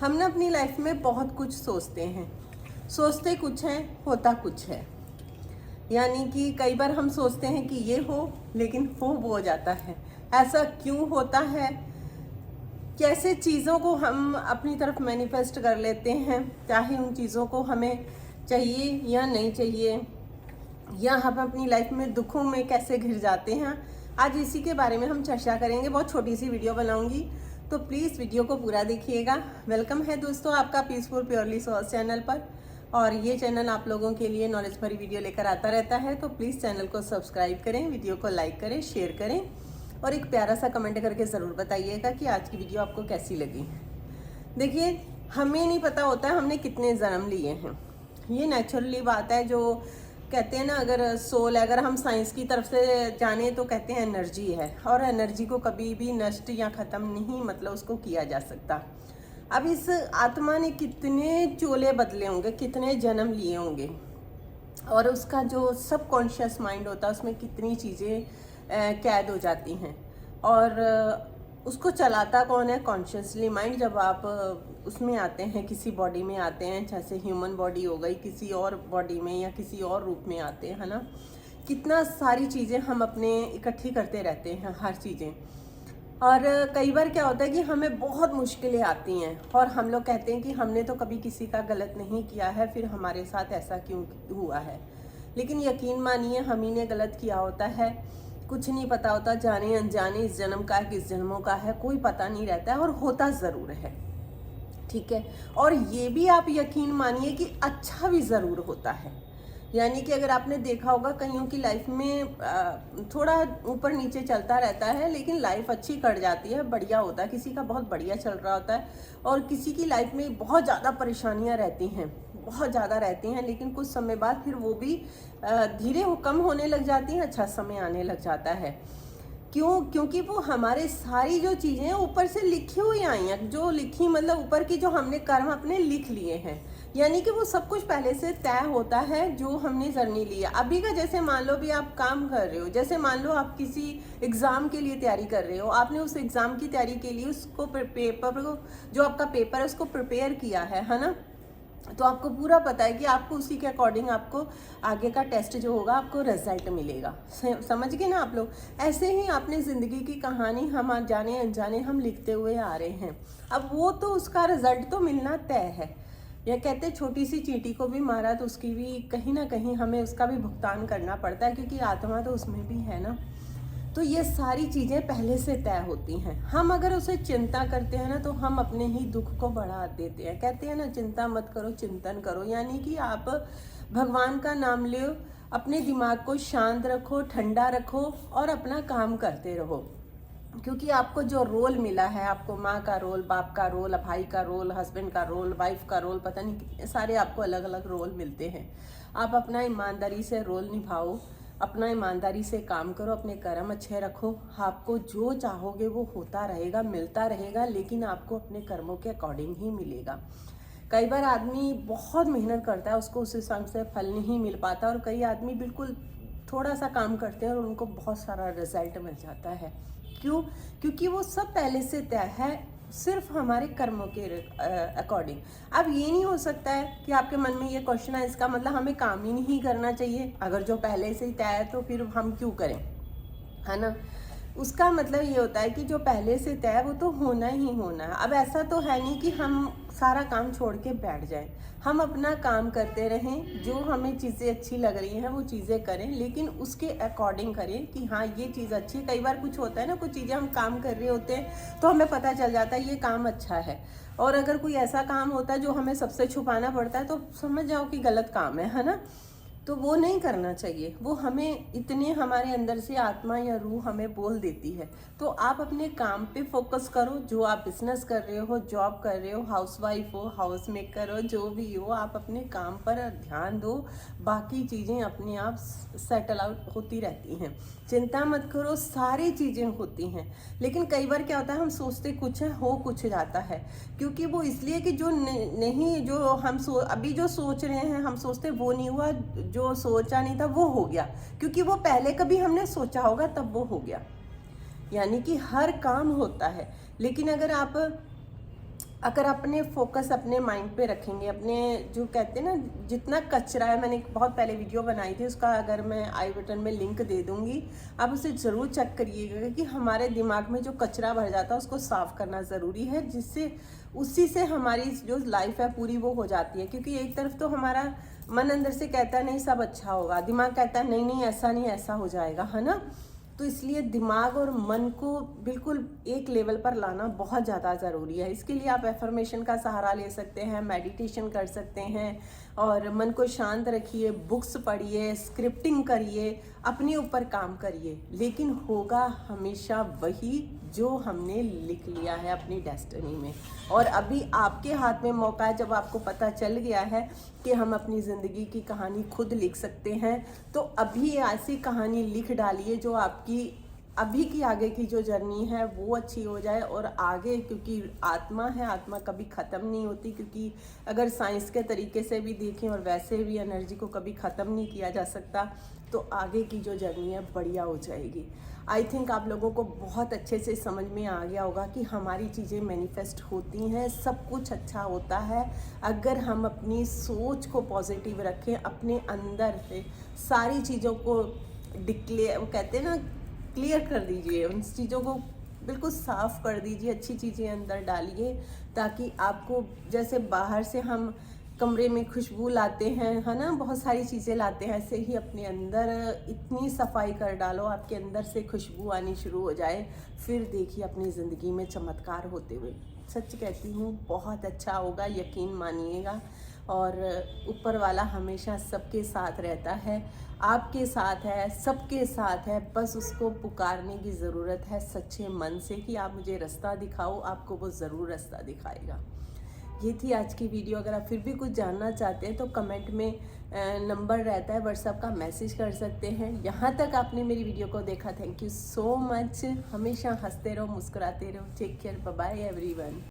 हम ना अपनी लाइफ में बहुत कुछ सोचते हैं। सोचते कुछ हैं, होता कुछ है। यानी कि कई बार हम सोचते हैं कि ये हो, लेकिन वो हो जाता है। ऐसा क्यों होता है? कैसे चीज़ों को हम अपनी तरफ मैनिफेस्ट कर लेते हैं, चाहे उन चीज़ों को हमें चाहिए या नहीं चाहिए, या हम अपनी लाइफ में दुखों में कैसे घिर जाते हैं। आज इसी के बारे में हम चर्चा करेंगे। बहुत छोटी सी वीडियो बनाऊंगी, तो प्लीज़ वीडियो को पूरा देखिएगा। वेलकम है दोस्तों आपका पीसफुल प्योरली सोल्स चैनल पर, और ये चैनल आप लोगों के लिए नॉलेज भरी वीडियो लेकर आता रहता है। तो प्लीज़ चैनल को सब्सक्राइब करें, वीडियो को लाइक करें, शेयर करें, और एक प्यारा सा कमेंट करके ज़रूर बताइएगा कि आज की वीडियो आपको कैसी लगी। देखिए, हमें नहीं पता होता है हमने कितने जन्म लिए हैं। ये नेचुरली बात है। जो कहते हैं ना, अगर सोल, अगर हम साइंस की तरफ से जाने तो कहते हैं एनर्जी है, और एनर्जी को कभी भी नष्ट या ख़त्म नहीं मतलब उसको किया जा सकता। अब इस आत्मा ने कितने चोले बदले होंगे, कितने जन्म लिए होंगे, और उसका जो सबकॉन्शियस माइंड होता है उसमें कितनी चीज़ें कैद हो जाती हैं। और उसको चलाता कौन है? Consciously mind. जब आप उसमें आते हैं, किसी बॉडी में आते हैं, जैसे ह्यूमन बॉडी हो गई, किसी और बॉडी में या किसी और रूप में आते हैं, है ना। कितना सारी चीज़ें हम अपने इकट्ठी करते रहते हैं, हर चीज़ें। और कई बार क्या होता है कि हमें बहुत मुश्किलें आती हैं, और हम लोग कहते हैं कि हमने तो कभी किसी का गलत नहीं किया है, फिर हमारे साथ ऐसा क्यों हुआ है। लेकिन यकीन मानिए, हम ही ने गलत किया होता है। कुछ नहीं पता होता, जाने अनजाने इस जन्म का है, किस जन्मों का है, कोई पता नहीं रहता है, और होता ज़रूर है। ठीक है। और ये भी आप यकीन मानिए कि अच्छा भी ज़रूर होता है। यानी कि अगर आपने देखा होगा, कईयों की लाइफ में थोड़ा ऊपर नीचे चलता रहता है, लेकिन लाइफ अच्छी कट जाती है, बढ़िया होता है। किसी का बहुत बढ़िया चल रहा होता है, और किसी की लाइफ में बहुत ज़्यादा परेशानियां रहती हैं, बहुत ज़्यादा रहती हैं, लेकिन कुछ समय बाद फिर वो भी धीरे कम होने लग जाती हैं, अच्छा समय आने लग जाता है। क्यों? क्योंकि वो हमारे सारी जो चीज़ें ऊपर से लिखी हुई आई हैं, जो लिखी मतलब ऊपर की जो हमने कर्म अपने लिख लिए हैं। यानी कि वो सब कुछ पहले से तय होता है जो हमने जर्नी लिया। अभी का जैसे मान लो भी आप काम कर रहे हो, जैसे मान लो आप किसी एग्ज़ाम के लिए तैयारी कर रहे हो, आपने उस एग्ज़ाम की तैयारी के लिए उसको पेपर को, जो आपका पेपर है उसको प्रिपेयर किया है ना। तो आपको पूरा पता है कि आपको उसी के अकॉर्डिंग आपको आगे का टेस्ट जो होगा आपको रिजल्ट मिलेगा। समझ गए ना आप लोग। ऐसे ही आपने ज़िंदगी की कहानी हम जाने अनजाने हम लिखते हुए आ रहे हैं। अब वो तो उसका रिजल्ट तो मिलना तय है। या कहते छोटी सी चींटी को भी मारा तो उसकी भी कहीं ना कहीं हमें उसका भी भुगतान करना पड़ता है, क्योंकि आत्मा तो उसमें भी है ना। तो ये सारी चीज़ें पहले से तय होती हैं। हम अगर उसे चिंता करते हैं ना, तो हम अपने ही दुख को बढ़ा देते हैं। कहते हैं ना, चिंता मत करो, चिंतन करो। यानी कि आप भगवान का नाम लो, अपने दिमाग को शांत रखो, ठंडा रखो, और अपना काम करते रहो। क्योंकि आपको जो रोल मिला है, आपको माँ का रोल, बाप का रोल, भाई का रोल, हस्बैंड का रोल, वाइफ का रोल, पता नहीं कितने सारे आपको अलग अलग रोल मिलते हैं। आप अपना ईमानदारी से रोल निभाओ, अपना ईमानदारी से काम करो, अपने कर्म अच्छे रखो। आपको जो चाहोगे वो होता रहेगा, मिलता रहेगा, लेकिन आपको अपने कर्मों के अकॉर्डिंग ही मिलेगा। कई बार आदमी बहुत मेहनत करता है, उसको उस हिसाब से फल नहीं मिल पाता, और कई आदमी बिल्कुल थोड़ा सा काम करते हैं और उनको बहुत सारा रिजल्ट मिल जाता है। क्यों? क्योंकि वो सब पहले से तय है, सिर्फ हमारे कर्मों के अकॉर्डिंग। अब ये नहीं हो सकता है कि आपके मन में ये क्वेश्चन है, इसका मतलब हमें काम ही नहीं करना चाहिए। अगर जो पहले से ही तय है तो फिर हम क्यों करें, है ना। उसका मतलब ये होता है कि जो पहले से तय है वो तो होना ही होना है। अब ऐसा तो है नहीं कि हम सारा काम छोड़ के बैठ जाएं। हम अपना काम करते रहें, जो हमें चीज़ें अच्छी लग रही हैं वो चीज़ें करें, लेकिन उसके अकॉर्डिंग करें कि हाँ ये चीज़ अच्छी है। कई बार कुछ होता है ना, कुछ चीज़ें हम काम कर रहे होते हैं तो हमें पता चल जाता है ये काम अच्छा है, और अगर कोई ऐसा काम होता है जो हमें सबसे छुपाना पड़ता है तो समझ जाओ कि गलत काम है ना। तो वो नहीं करना चाहिए। वो हमें इतने, हमारे अंदर से आत्मा या रूह हमें बोल देती है। तो आप अपने काम पे फोकस करो, जो आप बिजनेस कर रहे हो, जॉब कर रहे हो, हाउसवाइफ हो, हाउस मेकर हो, जो भी हो, आप अपने काम पर ध्यान दो। बाकी चीज़ें अपने आप सेटल आउट होती रहती हैं। चिंता मत करो, सारी चीज़ें होती हैं। लेकिन कई बार क्या होता है, हम सोचते कुछ है, हो कुछ जाता है। क्योंकि वो इसलिए कि जो नहीं, जो हम अभी जो सोच रहे हैं, हम सोचते वो नहीं हुआ, जो सोचा नहीं था वो हो गया, क्योंकि वो पहले कभी हमने सोचा होगा तब वो हो गया। यानी कि हर काम होता है, लेकिन अगर आप अगर अपने फोकस अपने माइंड पे रखेंगे, अपने जो कहते हैं ना जितना कचरा है, मैंने एक बहुत पहले वीडियो बनाई थी, उसका अगर मैं आई बटन में लिंक दे दूंगी, आप उसे ज़रूर चेक करिएगा कि हमारे दिमाग में जो कचरा भर जाता है उसको साफ़ करना ज़रूरी है, जिससे उसी से हमारी जो लाइफ है पूरी वो हो जाती है। क्योंकि एक तरफ तो हमारा मन अंदर से कहता है नहीं सब अच्छा होगा, दिमाग कहता है नहीं नहीं ऐसा नहीं ऐसा हो जाएगा, है ना। तो इसलिए दिमाग और मन को बिल्कुल एक लेवल पर लाना बहुत ज़्यादा ज़रूरी है। इसके लिए आप एफर्मेशन का सहारा ले सकते हैं, मेडिटेशन कर सकते हैं और मन को शांत रखिए, बुक्स पढ़िए, स्क्रिप्टिंग करिए, अपने ऊपर काम करिए, लेकिन होगा हमेशा वही जो हमने लिख लिया है अपनी डेस्टिनी में। और अभी आपके हाथ में मौका है, जब आपको पता चल गया है कि हम अपनी ज़िंदगी की कहानी खुद लिख सकते हैं, तो अभी ऐसी कहानी लिख डालिए जो आपकी अभी की आगे की जो जर्नी है वो अच्छी हो जाए। और आगे, क्योंकि आत्मा है, आत्मा कभी ख़त्म नहीं होती, क्योंकि अगर साइंस के तरीके से भी देखें और वैसे भी एनर्जी को कभी ख़त्म नहीं किया जा सकता, तो आगे की जो जर्नी है बढ़िया हो जाएगी। आई थिंक आप लोगों को बहुत अच्छे से समझ में आ गया होगा कि हमारी चीज़ें मैनिफेस्ट होती हैं, सब कुछ अच्छा होता है अगर हम अपनी सोच को पॉजिटिव रखें, अपने अंदर से सारी चीज़ों को डिक्लेयर, वो कहते हैं ना, क्लियर कर दीजिए, उन चीज़ों को बिल्कुल साफ़ कर दीजिए, अच्छी चीज़ें अंदर डालिए, ताकि आपको जैसे बाहर से हम कमरे में खुशबू लाते हैं, है ना, बहुत सारी चीज़ें लाते हैं, ऐसे ही अपने अंदर इतनी सफाई कर डालो आपके अंदर से खुशबू आनी शुरू हो जाए, फिर देखिए अपनी ज़िंदगी में चमत्कार होते हुए। सच कहती हूँ बहुत अच्छा होगा, यकीन मानिएगा। और ऊपर वाला हमेशा सबके साथ रहता है, आपके साथ है, सबके साथ है, बस उसको पुकारने की ज़रूरत है सच्चे मन से कि आप मुझे रास्ता दिखाओ, आपको वो ज़रूर रास्ता दिखाएगा। ये थी आज की वीडियो। अगर आप फिर भी कुछ जानना चाहते हैं तो कमेंट में नंबर रहता है, व्हाट्सएप का मैसेज कर सकते हैं। यहाँ तक आपने मेरी वीडियो को देखा, थैंक यू सो मच। हमेशा हंसते रहो, मुस्कुराते रहो। Take care, bye bye everyone.